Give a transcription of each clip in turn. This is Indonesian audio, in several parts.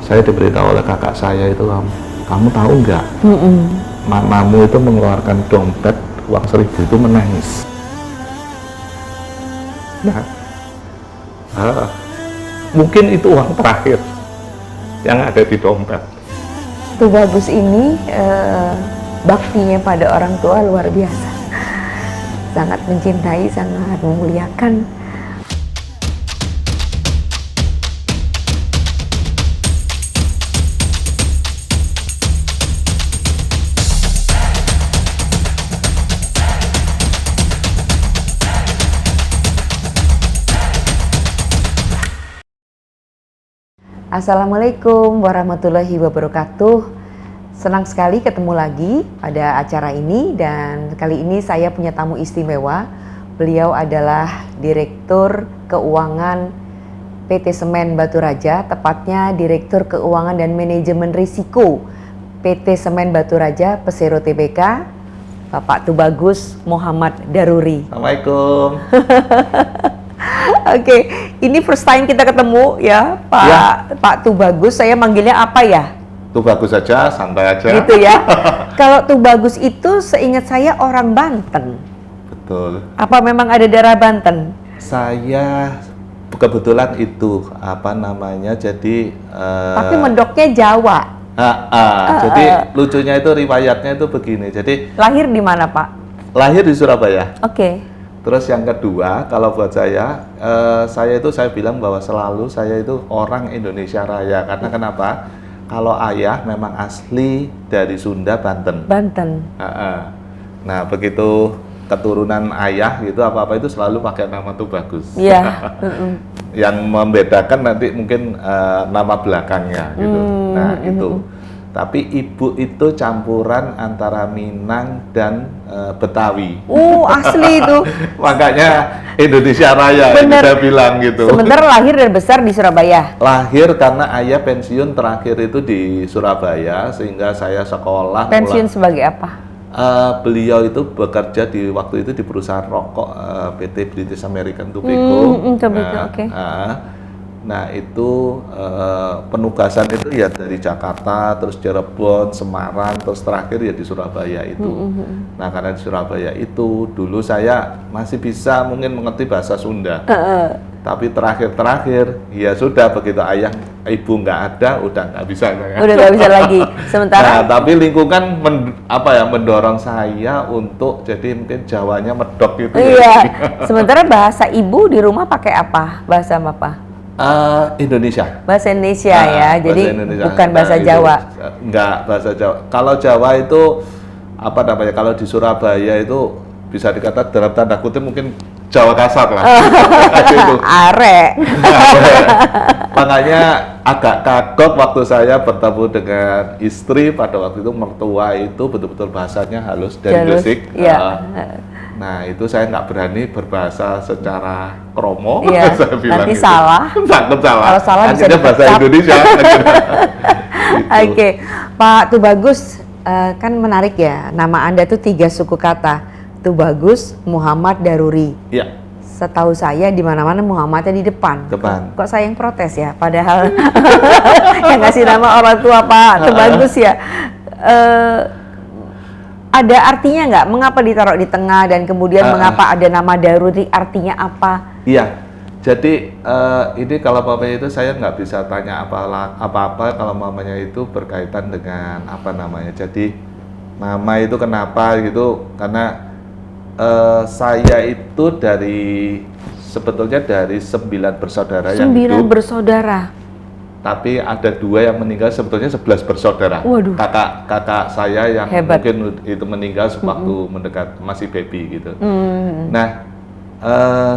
saya diberitahu oleh kakak saya itu, kamu tahu nggak, mamamu itu mengeluarkan dompet uang 1.000 itu menangis. Nah, mungkin itu uang terakhir yang ada di dompet. Tubagus ini baktinya pada orang tua luar biasa, sangat mencintai, sangat memuliakan. Assalamualaikum warahmatullahi wabarakatuh. Senang sekali ketemu lagi pada acara ini, dan kali ini saya punya tamu istimewa. Beliau adalah Direktur Keuangan PT Semen Batu Raja, tepatnya Direktur Keuangan dan Manajemen Risiko PT Semen Batu Raja Persero Tbk, Bapak Tubagus Muhammad Daruri. Assalamualaikum. Oke, ini first time kita ketemu ya, Pak. Ya. Pak Tubagus. Saya manggilnya apa ya? Tubagus saja, santai aja. Gitu ya. Kalau Tubagus itu seingat saya orang Banten. Betul. Apa memang ada darah Banten? Saya kebetulan itu apa namanya, jadi Tapi mendoknya Jawa. jadi lucunya itu riwayatnya itu begini. Jadi Lahir di mana, Pak? lahir di Surabaya. Oke. Terus yang kedua, kalau buat saya bilang bahwa selalu saya itu orang Indonesia Raya. Karena kenapa? Kalau ayah memang asli dari Sunda, Banten. Banten. Nah, begitu keturunan ayah gitu, apa-apa itu selalu pakai nama Tubagus. Iya. Yang membedakan nanti mungkin nama belakangnya gitu. Nah, itu. Tapi ibu itu campuran antara Minang dan Betawi. Asli itu. Makanya Indonesia Raya ini saya bilang gitu. Sementara lahir dan besar di Surabaya. Lahir karena ayah pensiun terakhir itu di Surabaya, sehingga saya sekolah. Pensiun sebagai apa? Beliau itu bekerja di waktu itu di perusahaan rokok PT British American Tobacco. Oke. Nah itu penugasan itu ya dari Jakarta, terus Cirebon, Semarang, terus terakhir ya di Surabaya itu. Nah karena di Surabaya itu dulu saya masih bisa mungkin mengerti bahasa Sunda. Tapi terakhir ya sudah, begitu ayah ibu nggak ada, udah nggak bisa saya. Udah nggak bisa lagi. Sementara. Nah, tapi lingkungan mendorong saya untuk jadi mungkin Jawanya medok gitu. Iya. Ya. Sementara bahasa ibu di rumah pakai apa? Bahasa apa? Indonesia. Bahasa Indonesia ya. Jadi bahasa Indonesia. bukan bahasa Jawa. Enggak, bahasa Jawa. Kalau Jawa itu apa namanya? Kalau di Surabaya itu bisa dikatakan dalam tanda kutip mungkin Jawa kasar lah. Gitu. Arek. Makanya agak kagok waktu saya bertemu dengan istri pada waktu itu, mertua itu betul-betul bahasanya halus dan Gresik. Iya. Nah itu saya nggak berani berbahasa secara kromo. Iya. Saya bilang Nanti gitu. salah. Takut salah. Kalau salah bisa akhirnya bahasa dipecat. Indonesia. Gitu. Oke, Pak Tubagus, kan menarik ya. Nama Anda tuh 3 suku kata. Tubagus Muhammad Daruri. Iya. Setahu saya di mana-mana Muhammadnya di depan. Depan. Kok saya yang protes ya? Padahal yang ngasih nama orang tua Pak Tubagus ya. Ada artinya nggak? Mengapa ditaruh di tengah, dan kemudian mengapa ada nama Daruri? Artinya apa? Iya. Jadi ini kalau mamanya itu saya nggak bisa tanya apa-apa kalau mamanya itu berkaitan dengan apa namanya. Jadi mama itu kenapa gitu? Karena saya itu sebetulnya dari 9 bersaudara yang 9 hidup. bersaudara. Tapi ada 2 yang meninggal, sebetulnya 11 bersaudara. Waduh. Kakak saya yang Hebat. mungkin itu meninggal sewaktu mendekat masih baby gitu. Nah,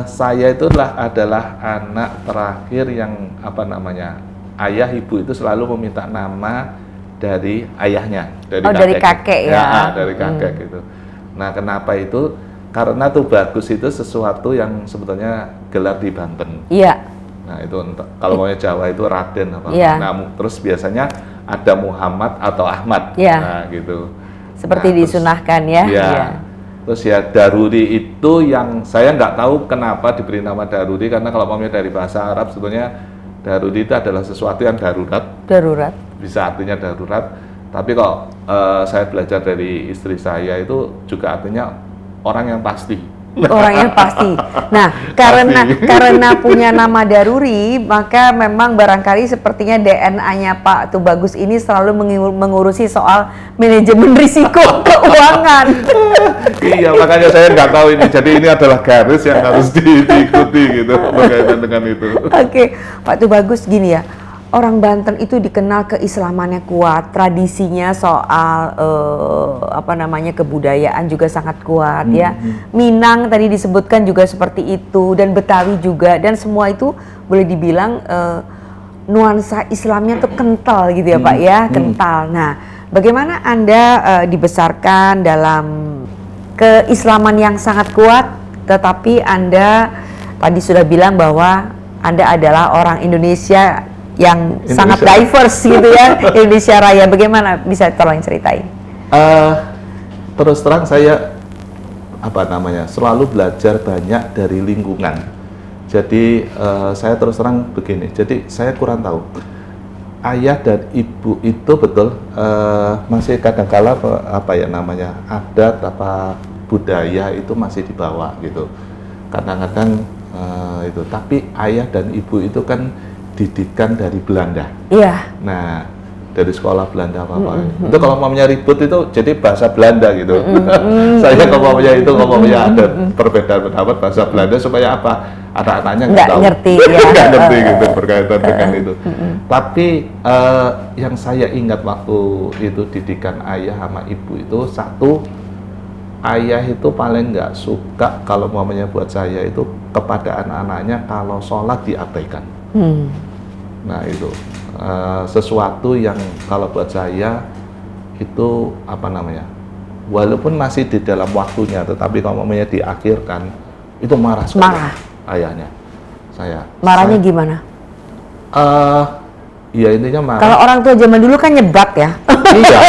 saya adalah anak terakhir yang apa namanya, ayah ibu itu selalu meminta nama dari ayahnya, dari kakek ya. Dari kakek gitu. Nah, kenapa itu? Karena Tubagus itu sesuatu yang sebetulnya gelar di Banten. Iya. Nah itu kalau maunya Jawa itu Raden apa. Iya. Nah terus biasanya ada Muhammad atau Ahmad. Iya. Nah gitu. Seperti Terus, disunahkan ya. Iya. Iya. Terus ya Daruri itu yang saya nggak tahu kenapa diberi nama Daruri, karena kalau maunya dari bahasa Arab sebetulnya Daruri itu adalah sesuatu yang darurat. Darurat. Bisa artinya darurat. Tapi kok saya belajar dari istri saya itu juga artinya orang yang pasti. Orang yang pasti. Nah, karena punya nama Daruri, maka memang barangkali sepertinya DNA-nya Pak Tubagus ini selalu mengurusi soal manajemen risiko keuangan. Iya, makanya saya nggak tahu ini. Jadi ini adalah garis yang harus diikuti gitu berkaitan dengan itu. Oke, Pak Tubagus gini ya. Orang Banten itu dikenal keislamannya kuat, tradisinya soal kebudayaan juga sangat kuat ya. Minang tadi disebutkan juga seperti itu, dan Betawi juga, dan semua itu boleh dibilang nuansa Islamnya tuh kental gitu ya Pak ya, kental. Nah, bagaimana Anda dibesarkan dalam keislaman yang sangat kuat, tetapi Anda tadi sudah bilang bahwa Anda adalah orang Indonesia yang sangat diverse gitu ya, Indonesia Raya. Bagaimana, bisa tolong ceritain? Terus terang saya selalu belajar banyak dari lingkungan. Jadi saya terus terang begini. Jadi saya kurang tahu ayah dan ibu itu betul masih kadang-kala adat budaya itu masih dibawa gitu. Kadang-kadang itu. Tapi ayah dan ibu itu kan didikan dari Belanda. Iya. Nah, dari sekolah Belanda itu kalau mamanya ribut itu jadi bahasa Belanda gitu. Saya kalau mamanya ada perbedaan pendapat bahasa Belanda supaya apa? Anak-anaknya nggak ngerti ya. nggak ngerti gitu berkaitan dengan itu. Tapi yang saya ingat waktu itu didikan ayah sama ibu itu, satu, ayah itu paling nggak suka kalau mamanya buat saya itu kepada anak-anaknya kalau sholat diabaikan. Nah itu sesuatu yang kalau buat saya itu walaupun masih di dalam waktunya, tetapi kalau mamanya diakhirkan itu marah sekali. Marah Ayahnya saya. Marahnya gimana? Ya intinya marah. Kalau orang tua zaman dulu kan nyebat ya. Iya.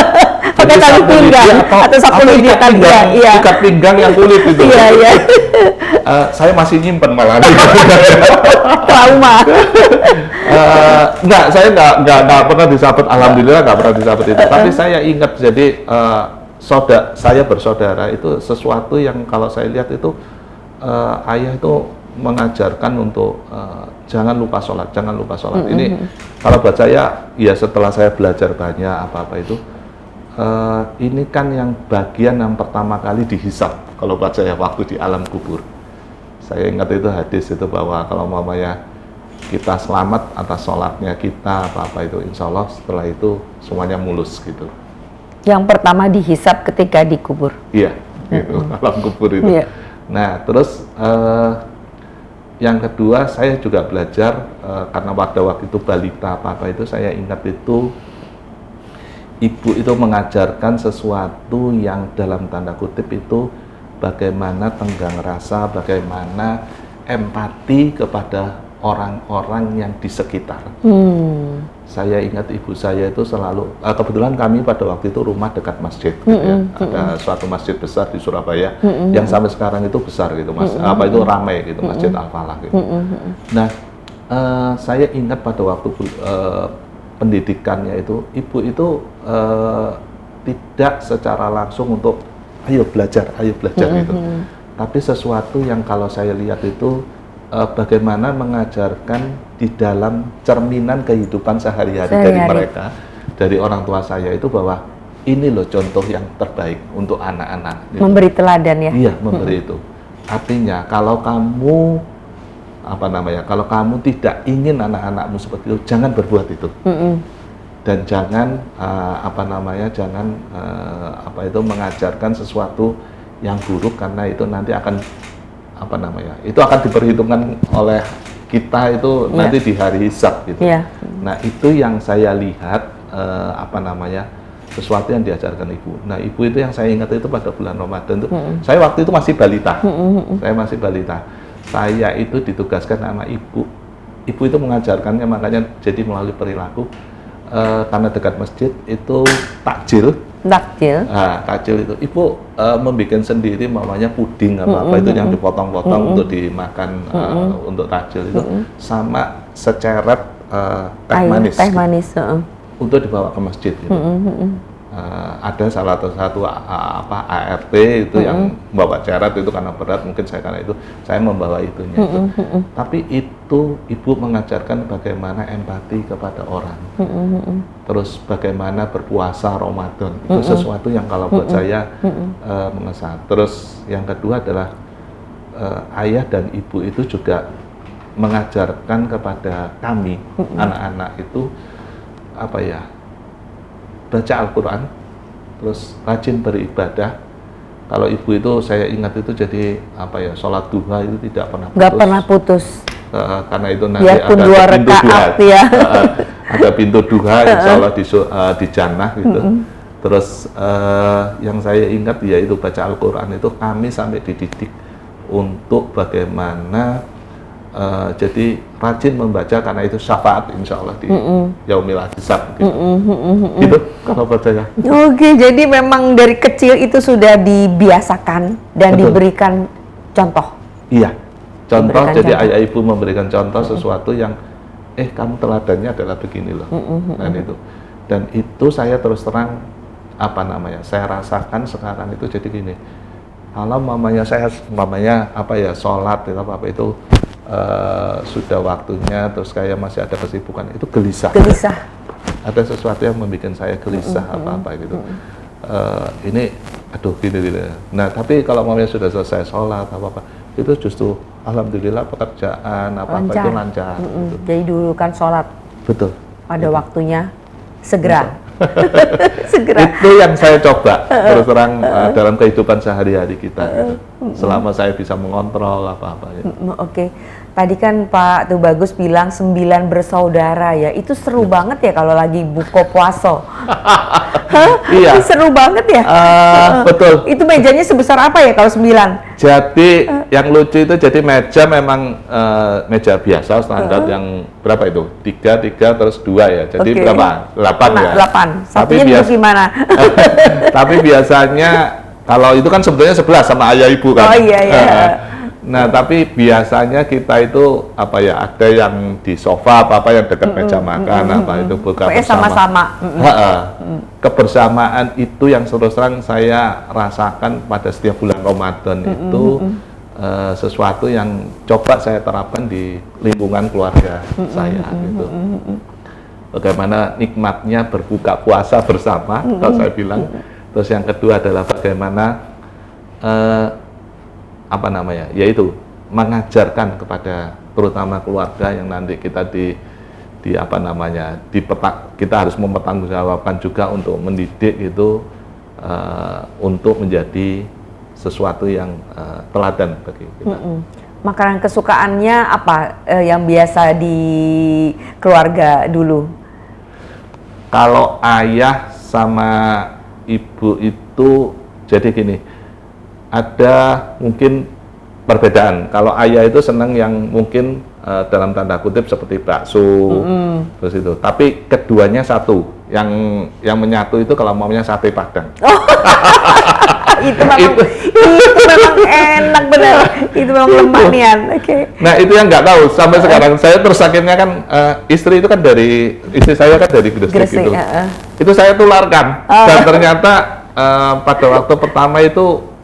Pakai tali pinggang atau sapu lidi tali. Iya. Ikat pinggang yang kulit itu. Iya, iya. Saya masih nyimpen malah. Trauma. Saya nggak pernah disabet. Alhamdulillah nggak pernah disabet itu. Tapi saya ingat, jadi saya bersaudara itu sesuatu yang kalau saya lihat itu ayah itu mengajarkan untuk jangan lupa sholat, jangan lupa sholat. Ini kalau buat saya, ya setelah saya belajar banyak apa-apa itu, ini kan yang bagian yang pertama kali dihisab kalau buat saya waktu di alam kubur. Saya ingat itu hadis itu bahwa kalau mamanya kita selamat atas sholatnya kita apa-apa itu, insya Allah setelah itu semuanya mulus gitu. Yang pertama dihisab ketika dikubur. Iya, gitu, alam kubur itu. Iya. Nah, terus yang kedua saya juga belajar karena waktu itu balita apa itu, saya ingat itu ibu itu mengajarkan sesuatu yang dalam tanda kutip itu bagaimana tenggang rasa, bagaimana empati kepada orang-orang yang di sekitar. Saya ingat ibu saya itu selalu, kebetulan kami pada waktu itu rumah dekat masjid, gitu ya. Ada suatu masjid besar di Surabaya yang sampai sekarang itu besar gitu, itu ramai gitu, Masjid Al-Falah gitu. Nah, saya ingat pada waktu pendidikannya itu, ibu itu tidak secara langsung untuk ayo belajar gitu. Tapi sesuatu yang kalau saya lihat itu bagaimana mengajarkan di dalam cerminan kehidupan sehari-hari dari mereka, dari orang tua saya itu, bahwa ini loh contoh yang terbaik untuk anak-anak. Gitu. Memberi teladan ya? Iya, memberi itu. Artinya kalau kamu kalau kamu tidak ingin anak-anakmu seperti itu, jangan berbuat itu. Dan jangan mengajarkan sesuatu yang buruk, karena itu nanti akan itu akan diperhitungkan oleh kita itu nanti di hari hisab gitu. Nah, itu yang saya lihat sesuatu yang diajarkan ibu. Nah, ibu itu yang saya ingat itu pada bulan Ramadan itu, saya waktu itu masih balita. Saya masih balita. Saya itu ditugaskan sama ibu. Ibu itu mengajarkannya, makanya jadi melalui perilaku, karena dekat masjid itu takjil. Takjil itu ibu membuat sendiri, mamanya puding apa itu yang dipotong-potong untuk dimakan untuk takjil itu, sama seceret teh manis. Teh manis. Untuk dibawa ke masjid. Gitu. Ada salah satu ART itu yang membawa ceret itu karena berat, mungkin karena itu saya membawa itunya. Tapi itu ibu mengajarkan bagaimana empati kepada orang, terus bagaimana berpuasa Ramadan, itu sesuatu yang kalau buat saya mengesan. Terus yang kedua adalah ayah dan ibu itu juga mengajarkan kepada kami anak-anak itu baca Al-Quran, terus rajin beribadah. Kalau ibu itu saya ingat itu jadi sholat duha itu tidak pernah putus. Nggak pernah putus. Karena itu nanti biarpun ada 2 pintu duha, ya. ada pintu duha, insya Allah di jannah gitu. Terus yang saya ingat yaitu baca Al-Quran itu kami sampai dididik untuk bagaimana jadi rajin membaca karena itu syafaat insya Allah di yaumil hisab gitu. Gitu kalau percaya. Oke, jadi memang dari kecil itu sudah dibiasakan dan Betul. diberikan contoh. Iya, contoh. Diberikan Jadi contoh. ayah ibu memberikan contoh sesuatu yang kamu teladannya adalah begini loh. Dan itu saya terus terang saya rasakan sekarang itu jadi gini. Kalau sholat itu sudah waktunya, terus kayak masih ada kesibukan, itu gelisah. Ada sesuatu yang membuat saya gelisah gitu. Ini gini. Nah, tapi kalau mamanya sudah selesai sholat itu justru alhamdulillah pekerjaan itu lancar. Gitu. Jadi dulu kan sholat. Betul. Pada waktunya segera. Segera. Itu yang saya coba terus terang dalam kehidupan sehari-hari kita gitu. Selama saya bisa mengontrol gitu. Oke. Tadi kan Pak Tubagus bilang 9 bersaudara ya. Itu seru banget ya kalau lagi buka puasa. Iya. Itu seru banget ya. Betul. Itu mejanya sebesar apa ya kalau 9? Jadi yang lucu itu jadi meja memang meja biasa standar yang berapa itu? 3 terus 2 ya. Jadi berapa? 8 ya. 8. Satunya duduk gimana? Tapi biasanya kalau itu kan sebetulnya 11 sama ayah ibu kan. Oh iya. Nah, tapi biasanya kita itu ada yang di sofa, yang dekat meja makan, itu buka bersama. Sama-sama. Kebersamaan itu yang terus terang saya rasakan pada setiap bulan Ramadan itu sesuatu yang coba saya terapkan di lingkungan keluarga saya gitu. Bagaimana nikmatnya berbuka puasa bersama, kalau saya bilang. Terus yang kedua adalah bagaimana yaitu mengajarkan kepada terutama keluarga yang nanti kita kita harus mempertanggungjawabkan juga untuk mendidik itu untuk menjadi sesuatu yang teladan bagi kita. Makanan kesukaannya apa yang biasa di keluarga dulu? Kalau ayah sama ibu itu jadi gini, ada mungkin perbedaan. Kalau ayah itu senang yang mungkin dalam tanda kutip seperti bakso, terus itu. Tapi keduanya satu, yang menyatu itu kalau maunya sate Padang. itu memang enak benar. Itu memang lemah nian. Oke. Nah itu yang nggak tahu sampai sekarang. Saya terus akhirnya kan istri saya kan dari Gresik gitu. Itu saya tularkan dan ternyata pada waktu pertama itu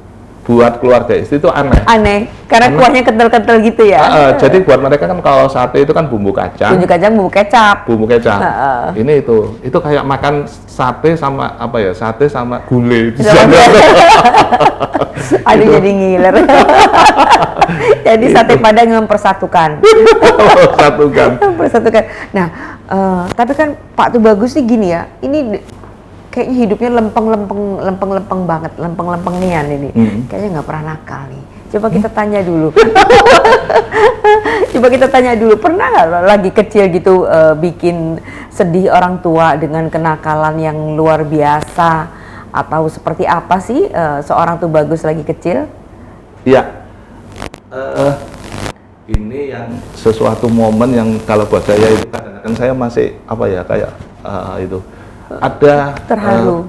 buat keluarga istri itu aneh karena kuahnya kental-kental gitu ya. Jadi buat mereka kan kalau sate itu kan bumbu kacang, bumbu kecap. Ini itu kayak makan sate sama sate sama gulai. Aduh jadi ngiler. Jadi sate Padang mempersatukan. Mempersatukan. Nah, tapi kan Pak Tubagus nih gini ya, ini kayaknya hidupnya lempeng banget, lempeng nian ini. Kayaknya nggak pernah nakal nih. Coba kita tanya dulu. Pernah nggak lagi kecil gitu bikin sedih orang tua dengan kenakalan yang luar biasa? Atau seperti apa sih seorang Tubagus lagi kecil? Iya. Ini yang sesuatu momen yang kalau buat saya itu kadang-kadang saya masih itu ada terharu.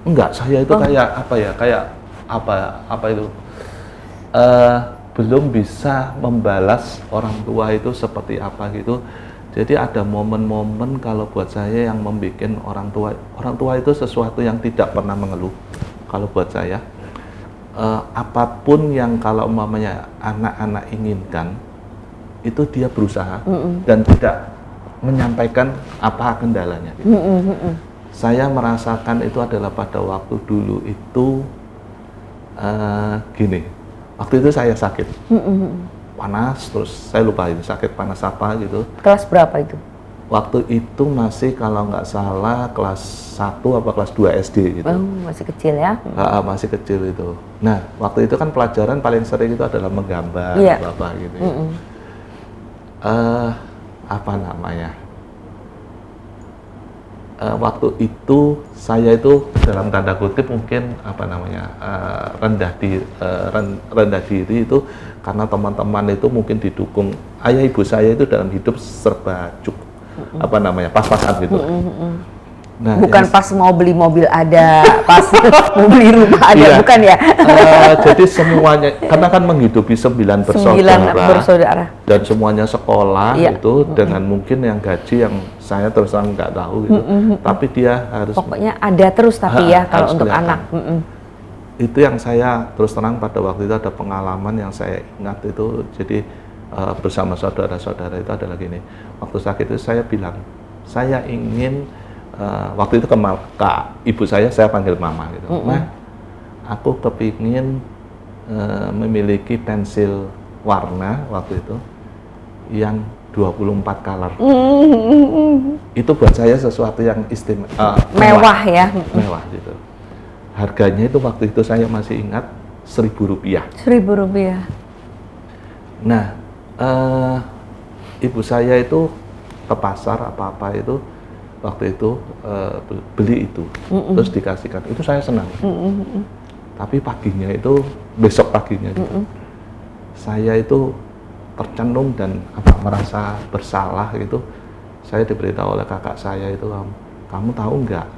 Enggak, saya itu belum bisa membalas orang tua itu seperti apa gitu. Jadi ada momen-momen kalau buat saya yang membuat orang tua itu sesuatu yang tidak pernah mengeluh. Kalau buat saya, apapun yang kalau umpamanya anak-anak inginkan, itu dia berusaha dan tidak menyampaikan apa kendalanya. Gitu. Saya merasakan itu adalah pada waktu dulu itu gini, waktu itu saya sakit. Panas, terus saya lupa itu sakit panas apa gitu. Kelas berapa itu? Waktu itu masih kalau nggak salah kelas 1 apa kelas 2 SD gitu. Oh, masih kecil ya? Masih kecil itu. Nah, waktu itu kan pelajaran paling sering itu adalah menggambar, apa gitu ya. Apa namanya? Waktu itu saya itu dalam tanda kutip mungkin apa namanya rendah diri itu karena teman-teman itu mungkin didukung ayah ibu saya itu dalam hidup serba cukup apa namanya pas-pasan gitu. Nah, bukan pas mau beli mobil ada, pas mau beli rumah ada, bukan ya? Jadi semuanya, karena kan menghidupi 9 bersaudara, dan semuanya sekolah itu dengan mungkin yang gaji yang saya terus terang nggak tahu gitu, tapi dia harus pokoknya ada terus tapi ya kalau untuk kelihatan. Anak. Itu yang saya terus terang pada waktu itu ada pengalaman yang saya ingat itu, jadi bersama saudara-saudara itu adalah gini, waktu sakit itu saya bilang, saya ingin waktu itu ke ibu saya panggil mama gitu. Ma, aku kepingin memiliki pensil warna waktu itu yang 24 color. Itu buat saya sesuatu yang istimewa, mewah ya. Mewah gitu. Harganya itu waktu itu saya masih ingat Rp1.000. Rp1.000. Nah, ibu saya itu ke pasar apa-apa itu waktu itu beli itu, terus dikasihkan, itu saya senang. Tapi paginya itu, besok paginya gitu, saya itu tercenung dan merasa bersalah gitu. Saya diberitahu oleh kakak saya itu, kamu tahu nggak,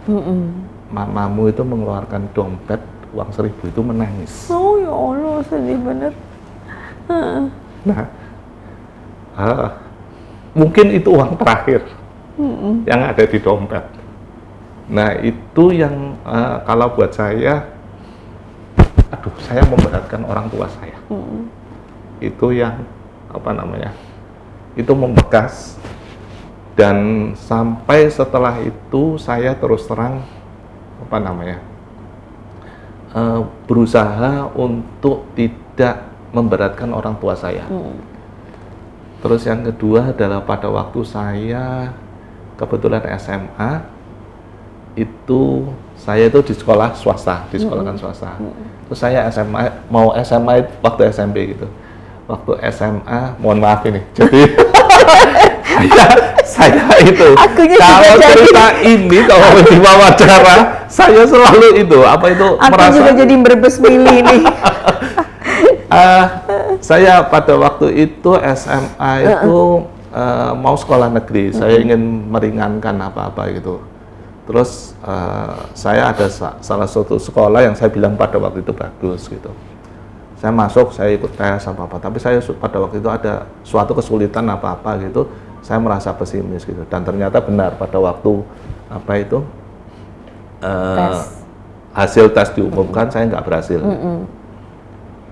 mamamu itu mengeluarkan dompet uang 1.000 itu menangis. Oh ya Allah, sedih bener. Nah, mungkin itu uang terakhir yang ada di dompet. Nah itu yang kalau buat saya, aduh, saya memberatkan orang tua saya. Itu yang apa namanya, itu membekas, dan sampai setelah itu saya terus terang apa namanya berusaha untuk tidak memberatkan orang tua saya. Terus yang kedua adalah pada waktu saya kebetulan SMA itu saya itu di sekolah swasta, di sekolahkan swasta. Terus saya SMA waktu SMP gitu. Waktu SMA, mohon maaf ini. Jadi saya itu kalau cerita ini kalau di wawancara saya selalu itu merasa juga jadi berbes milih nih. Saya pada waktu itu SMA itu mau sekolah negeri, saya ingin meringankan apa-apa gitu. Terus saya ada salah satu sekolah yang saya bilang pada waktu itu bagus gitu. Saya masuk, saya ikut tes apa-apa, tapi saya pada waktu itu ada suatu kesulitan apa-apa gitu, saya merasa pesimis gitu. Dan ternyata benar pada waktu hasil tes diumumkan, saya nggak berhasil.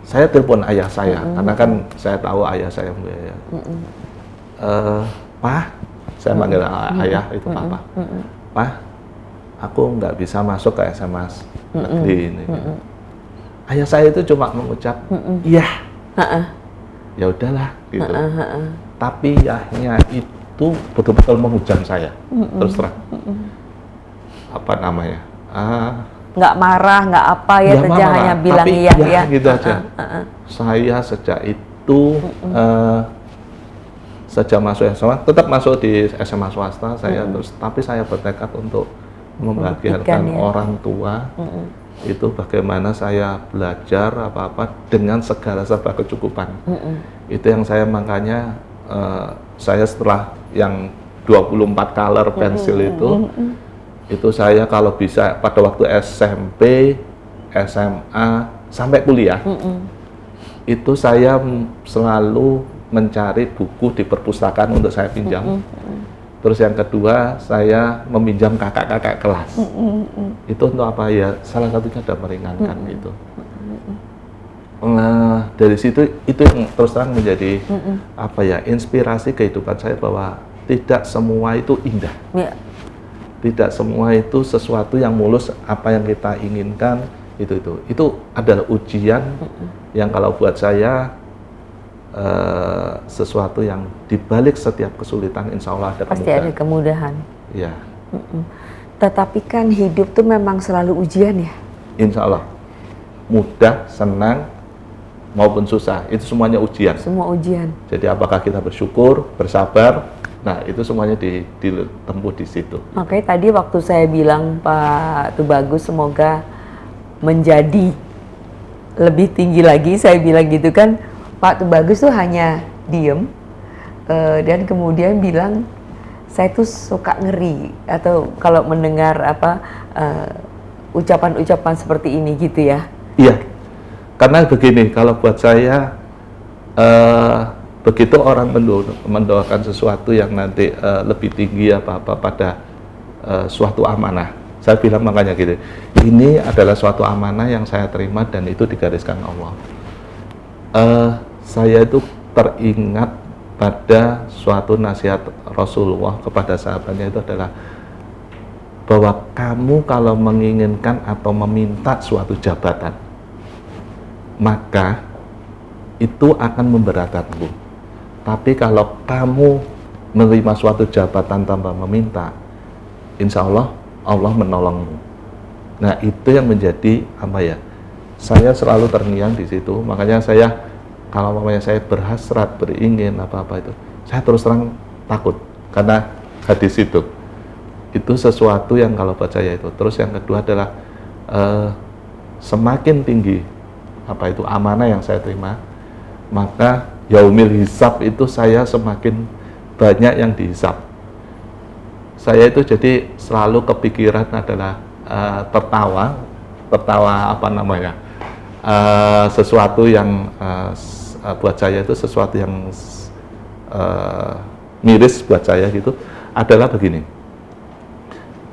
Saya telepon ayah saya, karena kan saya tahu ayah saya membiayai. Pak, saya manggil ayah itu papa. Pak, aku nggak bisa masuk ke SMA negeri ini. Ayah saya itu cuma mengucap, iya, ya udahlah gitu. Tapi yahnya itu betul-betul menghujam saya, terus terang. Apa namanya? Nggak marah, nggak apa ya, saja hanya bilang iya ya. Gitu aja. Saya sejak itu sejak masuk SMA, tetap masuk di SMA swasta saya terus, tapi saya bertekad untuk membahagiakan orang tua. Itu bagaimana saya belajar apa-apa dengan segala serba kecukupan. Itu yang saya makanya saya setelah yang 24 color pensil itu saya kalau bisa pada waktu SMP, SMA sampai kuliah itu saya selalu mencari buku di perpustakaan untuk saya pinjam. Terus yang kedua, saya meminjam kakak-kakak kelas. Itu untuk apa ya? Salah satunya ada meringankan gitu. Nah, dari situ itu yang terus terang menjadi apa ya? Inspirasi kehidupan saya bahwa tidak semua itu indah. Tidak semua itu sesuatu yang mulus apa yang kita inginkan itu adalah ujian yang kalau buat saya sesuatu yang dibalik setiap kesulitan insya Allah ada pasti kemudahan. ada kemudahan. Ya. Tetapi kan hidup tuh memang selalu ujian ya. Insya Allah mudah, senang maupun susah itu semuanya ujian. Semua ujian. Jadi apakah kita bersyukur, bersabar, nah itu semuanya ditempuh di situ. Makanya tadi waktu saya bilang Pak Tubagus semoga menjadi lebih tinggi lagi, saya bilang gitu kan, Pak Tubagus tuh hanya diem dan kemudian bilang saya tuh suka ngeri atau kalau mendengar ucapan-ucapan seperti ini gitu ya. Iya, karena begini, kalau buat saya begitu orang mendoakan sesuatu yang nanti lebih tinggi apa-apa pada suatu amanah. Saya bilang makanya gitu, ini adalah suatu amanah yang saya terima dan itu digariskan Allah. Saya itu teringat pada suatu nasihat Rasulullah kepada sahabatnya itu adalah bahwa kamu kalau menginginkan atau meminta suatu jabatan, maka itu akan memberatkanmu. Tapi kalau kamu menerima suatu jabatan tanpa meminta, insya Allah Allah menolongmu. Nah itu yang menjadi apa ya? Saya selalu terngiang di situ. Makanya saya kalau saya berhasrat, beringin apa-apa itu, saya terus terang takut karena hadis itu sesuatu yang kalau buat saya itu. Terus yang kedua adalah semakin tinggi apa itu amanah yang saya terima, maka yaumil hisab itu saya semakin banyak yang dihisab. Saya itu jadi selalu kepikiran adalah tertawa apa namanya, sesuatu yang buat saya itu sesuatu yang miris buat saya gitu adalah begini.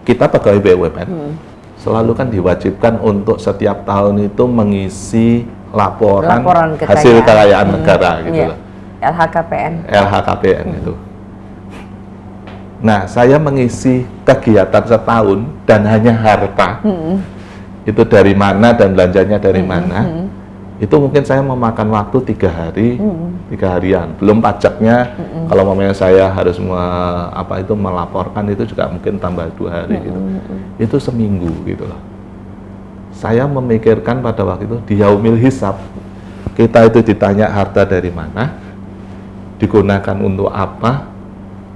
Kita pegawai BUMN selalu kan diwajibkan untuk setiap tahun itu mengisi laporan hasil kekayaan negara gitu loh. LHKPN itu. Nah, saya mengisi kegiatan setahun dan hanya harta. Itu dari mana dan belanjanya dari mana. Itu mungkin saya memakan waktu 3 hari, 3 harian. Belum pajaknya, kalau mamanya saya harus melaporkan itu juga mungkin tambah 2 hari gitu. Itu seminggu gitu loh. Saya memikirkan pada waktu itu di yaumil hisab, kita itu ditanya harta dari mana, digunakan untuk apa,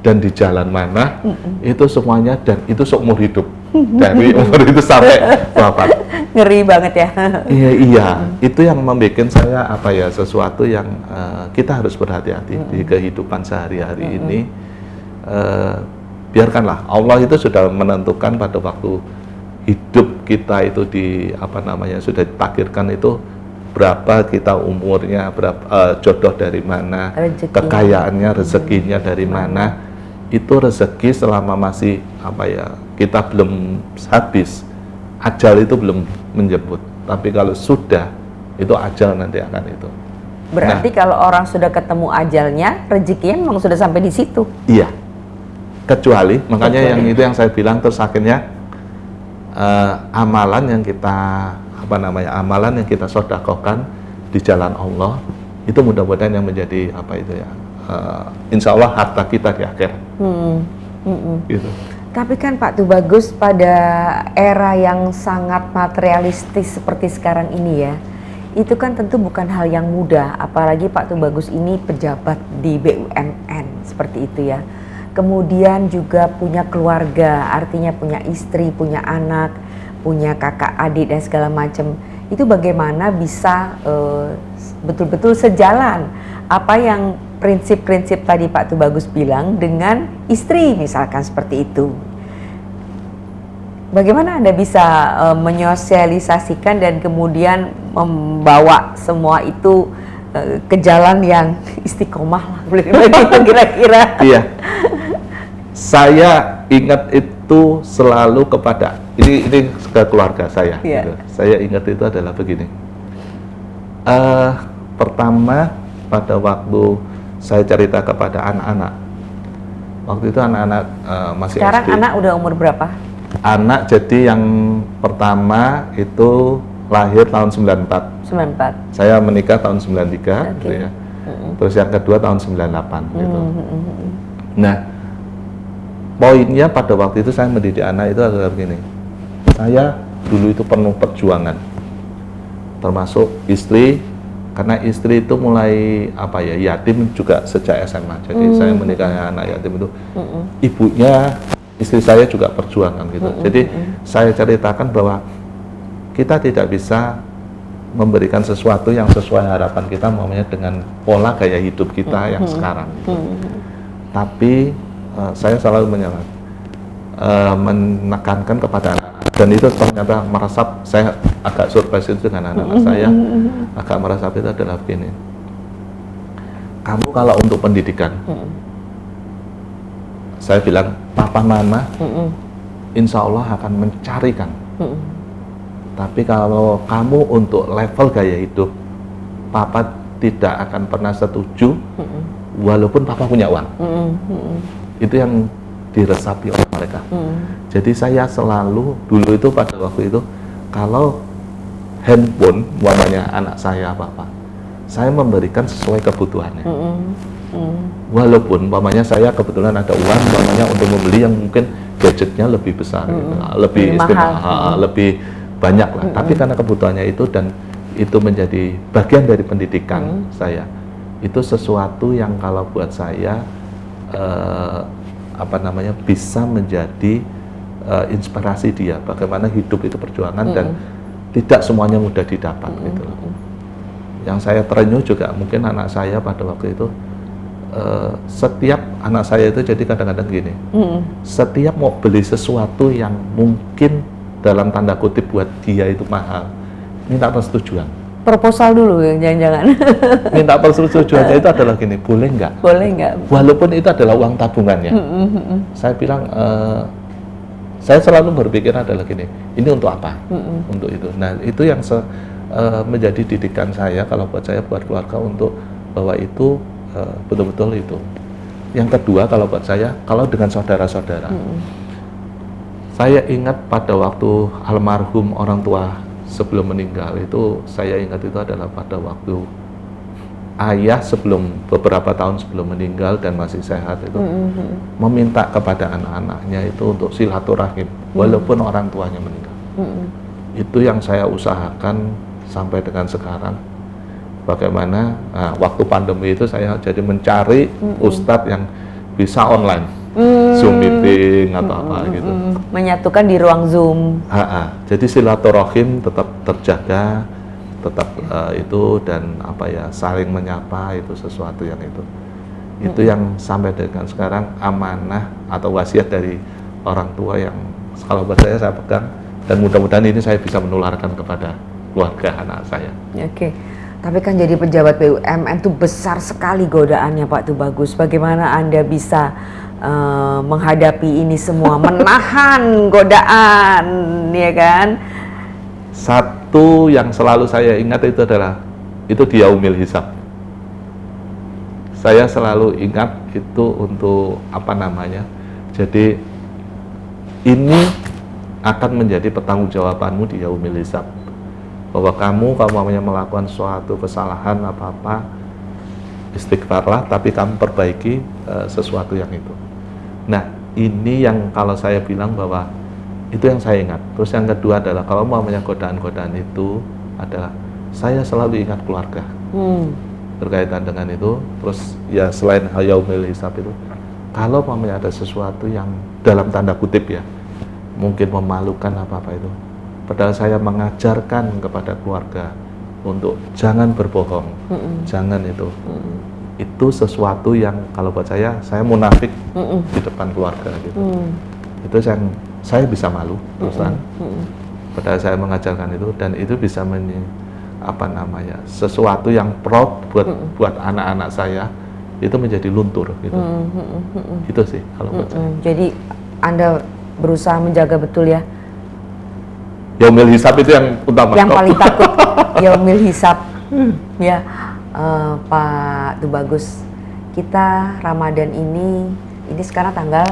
dan di jalan mana, itu semuanya, dan itu seumur hidup. Dari umur itu sampai wafat. Ngeri banget ya. Iya, itu yang membuat saya sesuatu yang kita harus berhati-hati di kehidupan sehari-hari ini. Biarkanlah Allah itu sudah menentukan pada waktu hidup kita itu sudah ditakdirkan itu berapa kita umurnya, berapa jodoh dari mana, kekayaannya, rezekinya dari mana. Itu rezeki selama masih kita belum habis, ajal itu belum menjemput. Tapi kalau sudah, itu ajal nanti akan itu. Berarti kalau orang sudah ketemu ajalnya, rezekinya memang sudah sampai di situ. Iya. Kecuali yang itu yang saya bilang, terus akhirnya amalan yang kita sedekahkan di jalan Allah itu mudah-mudahan yang menjadi insya Allah harta kita di akhir. Gitu. Tapi kan Pak Tubagus pada era yang sangat materialistis seperti sekarang ini ya, itu kan tentu bukan hal yang mudah, apalagi Pak Tubagus ini pejabat di BUMN seperti itu ya. Kemudian juga punya keluarga, artinya punya istri, punya anak, punya kakak adik dan segala macam. Itu bagaimana bisa betul-betul sejalan apa yang prinsip-prinsip tadi Pak Tubagus bilang dengan istri misalkan seperti itu. Bagaimana Anda bisa menyosialisasikan dan kemudian membawa semua itu ke jalan yang istiqomah lah, boleh begitu kira-kira. Iya. Saya ingat itu selalu kepada ini ke keluarga saya. Iya. Gitu. Saya ingat itu adalah begini. Pertama pada waktu saya cerita kepada anak-anak, waktu itu anak-anak masih Sekarang SD. anak udah umur berapa? Anak jadi yang pertama itu lahir tahun 94. 94. Saya menikah tahun 93, Oke. gitu ya. Terus yang kedua tahun 98 gitu. Nah, poinnya pada waktu itu saya mendidik anak itu adalah begini. Saya dulu itu penuh perjuangan. Termasuk istri, karena istri itu mulai yatim juga sejak SMA. Jadi saya menikahi anak yatim itu, ibunya, istri saya juga perjuangan gitu. Jadi saya ceritakan bahwa kita tidak bisa memberikan sesuatu yang sesuai harapan kita, umpamanya dengan pola gaya hidup kita yang sekarang. Gitu. Tapi saya selalu menekankan kepada anak, dan itu ternyata meresap. Saya agak surprise itu dengan anak-anak saya, agak meresap itu adalah begini. Kamu kalau untuk pendidikan, saya bilang papa mama, insya Allah akan mencarikan. Tapi kalau kamu untuk level gaya hidup, papa tidak akan pernah setuju, walaupun papa punya uang. Itu yang diresapi oleh mereka. Jadi saya selalu dulu itu pada waktu itu, kalau handphone umpamanya anak saya apa-apa, saya memberikan sesuai kebutuhannya. Walaupun umpamanya saya kebetulan ada uang umpamanya untuk membeli yang mungkin gadgetnya lebih besar, gitu, lebih istimewa, lebih banyak lah. Tapi karena kebutuhannya itu, dan itu menjadi bagian dari pendidikan saya, itu sesuatu yang kalau buat saya bisa menjadi inspirasi dia bagaimana hidup itu perjuangan, dan tidak semuanya mudah didapat gitu loh. Yang saya terenyuh juga mungkin anak saya pada waktu itu, setiap anak saya itu jadi kadang-kadang gini, setiap mau beli sesuatu yang mungkin dalam tanda kutip buat dia itu mahal, minta persetujuan. Proposal dulu jangan-jangan. Minta persetujuannya itu adalah gini, boleh nggak? Boleh nggak? Walaupun itu adalah uang tabungannya. Saya bilang, saya selalu berpikir adalah gini, ini untuk apa? Untuk itu. Nah, itu yang menjadi didikan saya, kalau buat saya, buat keluarga, untuk bahwa itu betul-betul itu. Yang kedua, kalau buat saya, kalau dengan saudara-saudara, saya ingat pada waktu almarhum orang tua sebelum meninggal itu, saya ingat itu adalah pada waktu ayah beberapa tahun sebelum meninggal dan masih sehat itu, meminta kepada anak-anaknya itu untuk silaturahim walaupun orang tuanya meninggal. Itu yang saya usahakan sampai dengan sekarang. Bagaimana waktu pandemi itu saya jadi mencari ustadz yang bisa online, Zoom meeting atau apa gitu, menyatukan di ruang Zoom. Jadi silaturahim tetap terjaga, tetap itu, dan saling menyapa, itu sesuatu yang itu yang sampai dengan sekarang amanah atau wasiat dari orang tua yang kalau buat saya pegang, dan mudah-mudahan ini saya bisa menularkan kepada keluarga anak saya. Oke. Tapi kan jadi pejabat BUMN tuh besar sekali godaannya, Pak, tuh bagus. Bagaimana Anda bisa menghadapi ini semua, menahan godaan, ya kan? Satu yang selalu saya ingat itu adalah itu di yaumil hisab. Saya selalu ingat itu untuk jadi ini akan menjadi pertanggungjawabanmu di yaumil hisab, bahwa kamu melakukan suatu kesalahan apa-apa, istighfarlah, tapi kamu perbaiki sesuatu yang itu. Nah, ini yang kalau saya bilang bahwa itu yang saya ingat. Terus yang kedua adalah kalau godaan-godaan itu adalah saya selalu ingat keluarga berkaitan dengan itu. Terus ya selain yaumil hisab itu, kalau ada sesuatu yang dalam tanda kutip ya mungkin memalukan apa-apa itu, padahal saya mengajarkan kepada keluarga untuk jangan berbohong, jangan itu. Itu sesuatu yang kalau buat saya munafik di depan keluarga gitu. Itu yang saya bisa malu terusan. Padahal saya mengajarkan itu, dan itu bisa apa namanya, sesuatu yang proud buat anak-anak saya itu menjadi luntur gitu. Itu sih kalau buat saya. Jadi Anda berusaha menjaga betul ya. Yaumil hisab itu yang utama. Yang paling takut yaumil hisab. Ya, Pak Tubagus, kita Ramadan ini sekarang tanggal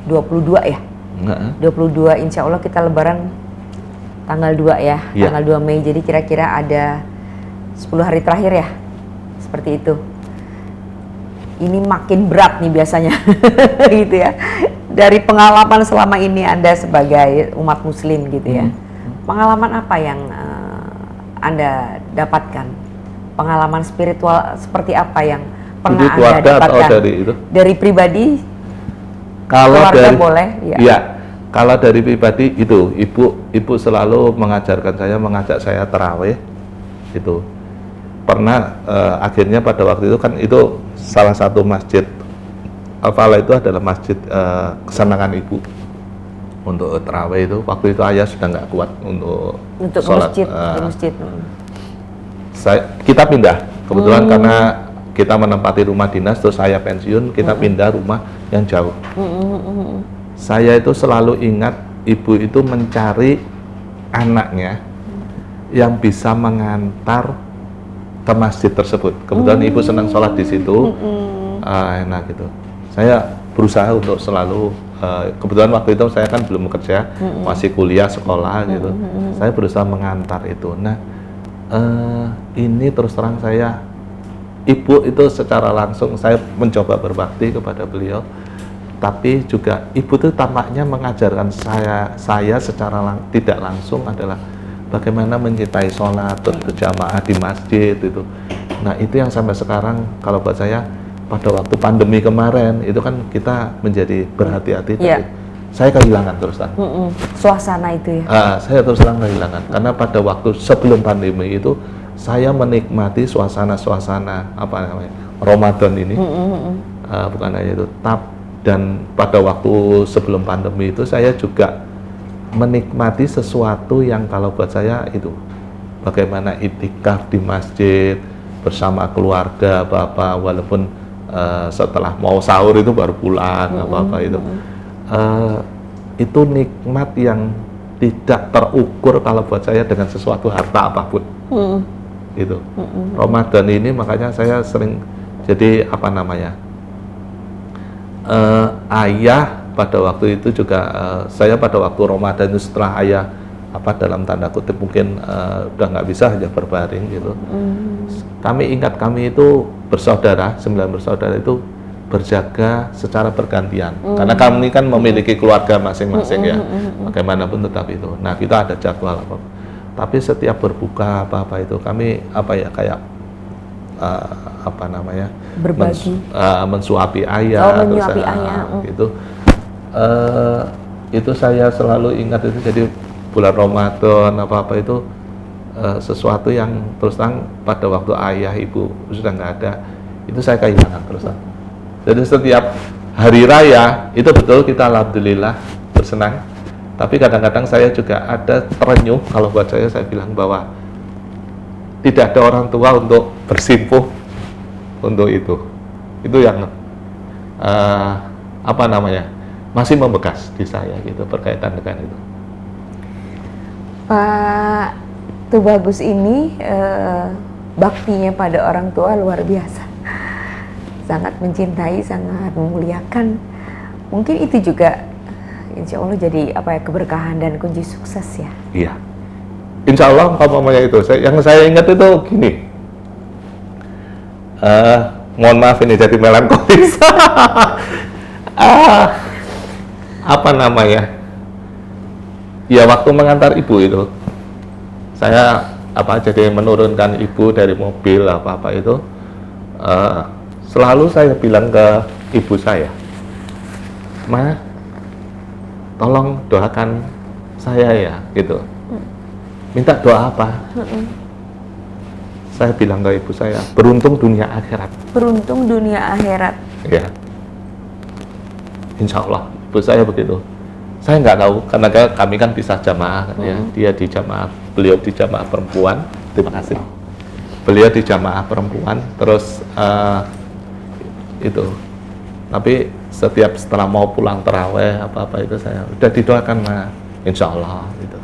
22 ya. 22, insya Allah kita lebaran tanggal 2 ya, tanggal 2 Mei. Jadi kira-kira ada 10 hari terakhir ya, seperti itu. Ini makin berat nih biasanya, gitu ya. Dari pengalaman selama ini Anda sebagai umat Muslim gitu ya, pengalaman apa yang Anda dapatkan? Pengalaman spiritual seperti apa yang pernah Anda dapatkan? Dari pribadi? Kalau keluarga dari, boleh? Ya, kalau dari pribadi itu, ibu selalu mengajarkan saya, mengajak saya tarawih itu. Pernah akhirnya pada waktu itu kan itu salah satu masjid Al-Falah itu adalah masjid kesenangan ibu untuk tarawih itu. Waktu itu ayah sudah nggak kuat untuk sholat. Masjid. Kita pindah kebetulan karena kita menempati rumah dinas, terus saya pensiun, kita pindah rumah yang jauh. Saya itu selalu ingat ibu itu mencari anaknya yang bisa mengantar ke masjid tersebut. Kebetulan ibu senang sholat di situ, enak gitu. Saya berusaha untuk selalu, kebetulan waktu itu saya kan belum bekerja, masih kuliah, sekolah gitu. Saya berusaha mengantar itu. Nah, ini terus terang saya, ibu itu secara langsung saya mencoba berbakti kepada beliau, tapi juga ibu itu tampaknya mengajarkan saya secara tidak langsung adalah bagaimana mencintai sholat berjamaah di masjid itu. Nah, itu yang sampai sekarang kalau buat saya pada waktu pandemi kemarin itu kan kita menjadi berhati-hati. Saya kehilangan terus terang. Suasana itu ya. Saya terus terang kehilangan karena pada waktu sebelum pandemi itu saya menikmati suasana apa namanya Ramadan ini, bukan hanya itu, dan pada waktu sebelum pandemi itu saya juga menikmati sesuatu yang kalau buat saya itu bagaimana itikaf di masjid bersama keluarga apa walaupun setelah mau sahur itu baru pulang itu nikmat yang tidak terukur kalau buat saya dengan sesuatu harta apapun. Itu Ramadan ini makanya saya sering jadi apa namanya ayah pada waktu itu juga saya pada waktu Ramadan itu setelah ayah apa dalam tanda kutip mungkin udah nggak bisa aja berbaring gitu. Kami ingat kami itu bersaudara, 9 bersaudara itu berjaga secara bergantian karena kami kan memiliki keluarga masing-masing ya, bagaimanapun tetap itu. Nah, kita ada jadwal apa, tapi setiap berbuka apa itu kami apa ya kayak apa namanya berbagi, mensuapi ayah, gitu. Itu saya selalu ingat itu. Jadi bulan Ramadan apa itu sesuatu yang terus terang pada waktu ayah ibu sudah nggak ada itu saya kehilangan terus terang. Jadi setiap hari raya itu betul kita alhamdulillah bersenang, tapi kadang-kadang saya juga ada terenyuh kalau buat saya bilang bahwa tidak ada orang tua untuk bersimpuh untuk itu yang apa namanya masih membekas di saya gitu berkaitan dengan itu. Pak Tubagus ini baktinya pada orang tua luar biasa, sangat mencintai, sangat memuliakan. Mungkin itu juga insya Allah jadi apa ya keberkahan dan kunci sukses ya. Iya, insya Allah kalau mamanya itu yang saya ingat itu gini, mohon maaf ini jadi melankolis. Apa namanya ya waktu mengantar ibu itu saya apa jadi menurunkan ibu dari mobil apa itu selalu saya bilang ke ibu saya, Ma, tolong doakan saya ya gitu. Minta doa apa? Saya bilang ke ibu saya, beruntung dunia akhirat. Beruntung dunia akhirat. Ya, insya Allah ibu saya begitu. Saya nggak tahu karena kami kan pisah jamaah kan ya. Dia di jamaah, beliau di jamaah perempuan, terima kasih. Beliau di jamaah perempuan, terus itu. Tapi setiap setelah mau pulang terawih apa-apa itu saya udah didoakan mah, insya Allah gitu.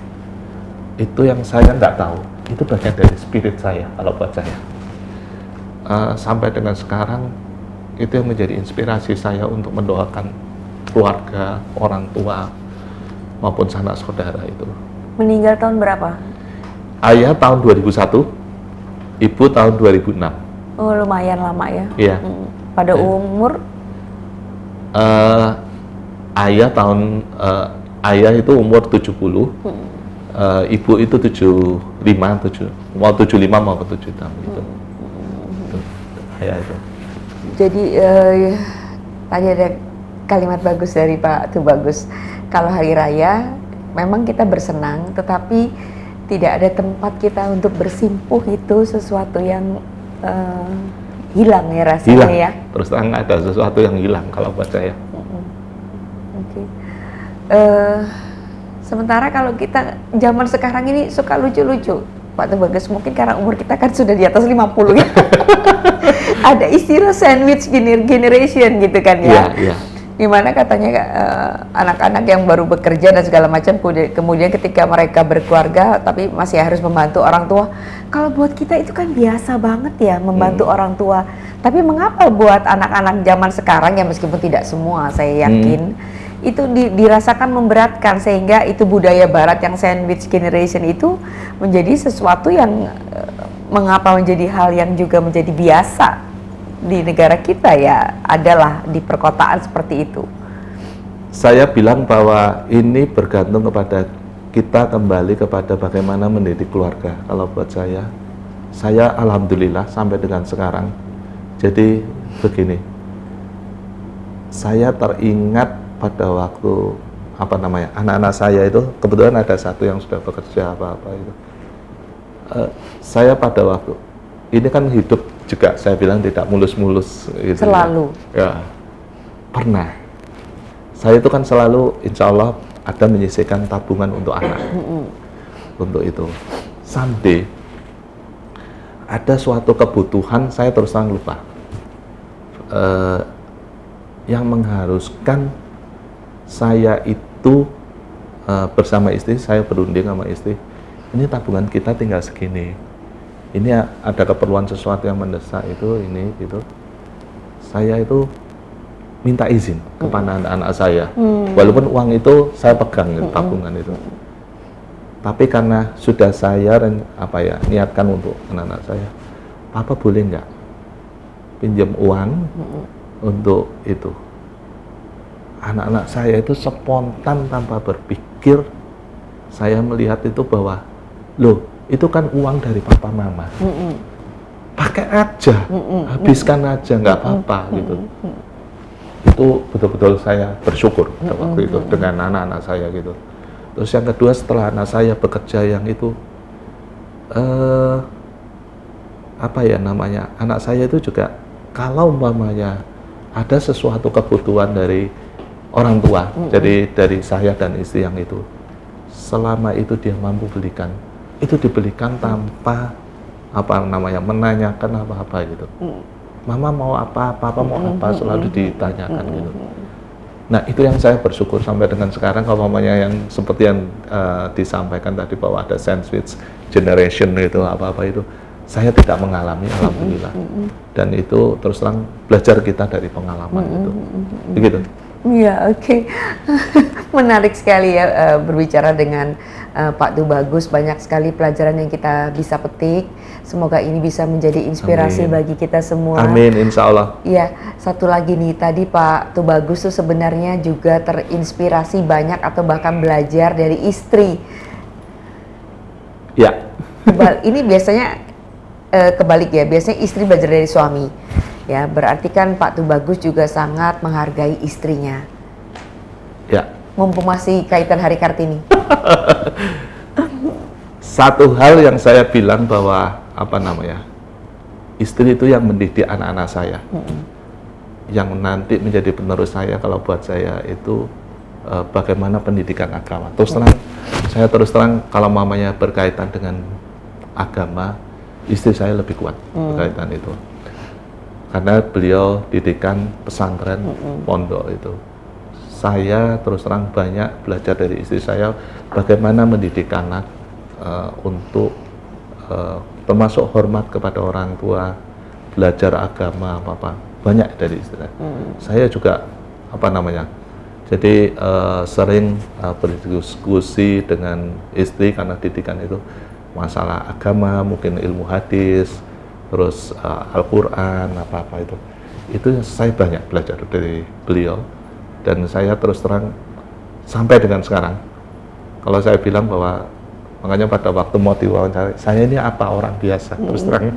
Itu yang saya nggak tahu. Itu bagian dari spirit saya kalau buat saya. Sampai dengan sekarang itu yang menjadi inspirasi saya untuk mendoakan keluarga, orang tua maupun sanak saudara itu. Meninggal tahun berapa? Ayah tahun 2001, ibu tahun 2006. Oh, lumayan lama ya. Iya. Pada umur ayah itu umur 70. Ibu itu 75 mau ke 76 gitu. Ayah itu. Jadi tadi ada kalimat bagus dari Pak Tubagus. Kalau hari raya memang kita bersenang, tetapi tidak ada tempat kita untuk bersimpuh, itu sesuatu yang hilang ya rasanya ya. Terus terang ada sesuatu yang hilang kalau buat saya. Oke. Sementara kalau kita zaman sekarang ini suka lucu-lucu, Pak Tubagus, mungkin karena umur kita kan sudah di atas 50 ya. Ada istilah sandwich generation gitu kan ya. Iya. Dimana katanya anak-anak yang baru bekerja dan segala macam, kemudian ketika mereka berkeluarga tapi masih harus membantu orang tua. Kalau buat kita itu kan biasa banget ya membantu orang tua. Tapi mengapa buat anak-anak zaman sekarang ya, meskipun tidak semua saya yakin, itu dirasakan memberatkan, sehingga itu budaya barat yang sandwich generation itu menjadi sesuatu yang mengapa menjadi hal yang juga menjadi biasa di negara kita ya, adalah di perkotaan seperti itu. Saya bilang bahwa ini bergantung kepada kita, kembali kepada bagaimana mendidik keluarga. Kalau buat saya alhamdulillah sampai dengan sekarang. Jadi begini, saya teringat pada waktu anak-anak saya itu, kebetulan ada satu yang sudah bekerja apa-apa itu. Saya pada waktu ini kan hidup juga, saya bilang tidak mulus-mulus gitu. Selalu. Ya, pernah. Saya itu kan selalu, insya Allah ada menyisihkan tabungan untuk anak. Untuk itu. Sampai ada suatu kebutuhan, saya terus terang lupa. Yang mengharuskan saya itu bersama istri, saya berunding sama istri, ini tabungan kita tinggal segini. Ini ada keperluan sesuatu yang mendesak itu, ini gitu. Saya itu minta izin kepada anak-anak saya. Walaupun uang itu saya pegang gitu, tabungan itu. Tapi karena sudah saya niatkan untuk anak-anak saya, Papa boleh nggak pinjam uang untuk itu? Anak-anak saya itu spontan tanpa berpikir, saya melihat itu bahwa, loh, itu kan uang dari papa mama, pakai aja, habiskan aja, nggak apa-apa gitu. Itu betul-betul saya bersyukur pada waktu itu dengan anak-anak saya gitu. Terus yang kedua, setelah anak saya bekerja yang itu, anak saya itu juga kalau umpamanya ada sesuatu kebutuhan dari orang tua, jadi dari saya dan istri yang itu, selama itu dia mampu belikan, itu dibelikan tanpa menanyakan apa-apa gitu. Mama mau apa, papa mau apa, selalu ditanyakan gitu. Nah, itu yang saya bersyukur sampai dengan sekarang. Kalau mamanya yang seperti yang disampaikan tadi bahwa ada sandwich generation itu apa-apa itu, saya tidak mengalami, alhamdulillah. Dan itu terus terang belajar kita dari pengalaman itu. Begitu. Iya, oke. Menarik sekali ya berbicara dengan Pak Tubagus. Banyak sekali pelajaran yang kita bisa petik. Semoga ini bisa menjadi inspirasi bagi kita semua. Amin, insya Allah. Iya, satu lagi nih, tadi Pak Tubagus tuh sebenarnya juga terinspirasi banyak atau bahkan belajar dari istri. Ya. Ini biasanya kebalik ya, biasanya istri belajar dari suami. Ya, berarti kan Pak Tubagus juga sangat menghargai istrinya. Ya. Mumpung masih kaitan Hari Kartini. Satu hal yang saya bilang bahwa istri itu yang mendidik anak-anak saya, yang nanti menjadi penerus saya. Kalau buat saya itu bagaimana pendidikan agama. Saya terus terang kalau mamanya berkaitan dengan agama, istri saya lebih kuat berkaitan itu. Karena beliau didikan pesantren, pondok itu. Saya terus terang banyak belajar dari istri saya bagaimana mendidik anak untuk termasuk hormat kepada orang tua, belajar agama apa banyak dari istri saya. Saya juga jadi sering berdiskusi dengan istri karena didikan itu masalah agama, mungkin ilmu hadis, terus Al-Quran apa itu saya banyak belajar dari beliau. Dan saya terus terang sampai dengan sekarang, kalau saya bilang bahwa, makanya pada waktu mau diwawancara, saya ini apa orang biasa, terus terang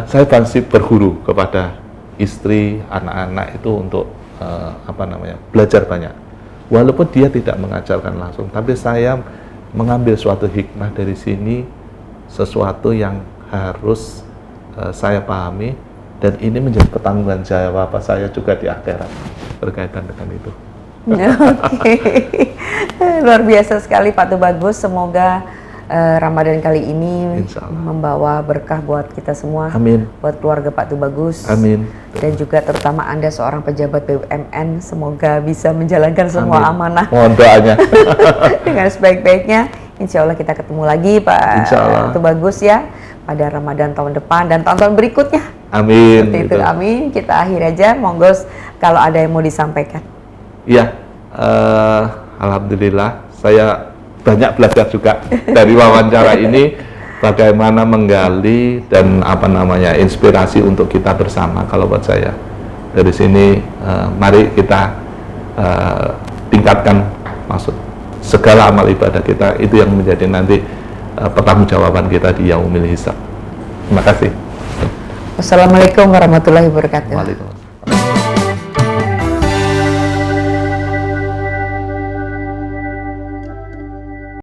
saya pasti berguru kepada istri, anak-anak itu untuk belajar banyak. Walaupun dia tidak mengajarkan langsung, tapi saya mengambil suatu hikmah dari sini, sesuatu yang harus saya pahami, dan ini menjadi pertanggungan jawab saya juga di akhirat berkaitan dengan itu. Oke. Luar biasa sekali Pak Tubagus. Semoga Ramadan kali ini membawa berkah buat kita semua. Amin. Buat keluarga Pak Tubagus. Amin. Dan juga terutama Anda seorang pejabat BUMN, semoga bisa menjalankan semua amanah. Mohon doanya. Dengan sebaik-baiknya. Insya Allah kita ketemu lagi Pak Tubagus ya pada Ramadan tahun depan dan tahun-tahun berikutnya. Amin. Seperti itu, amin. Kita akhir aja, monggo kalau ada yang mau disampaikan. Iya, alhamdulillah saya banyak belajar juga dari wawancara ini, bagaimana menggali dan inspirasi untuk kita bersama. Kalau buat saya dari sini, mari kita tingkatkan segala amal ibadah kita, itu yang menjadi nanti pertanggungjawaban kita di Yaumil Hisab. Terima kasih. Wassalamualaikum warahmatullahi wabarakatuh. Waalaikumsalam.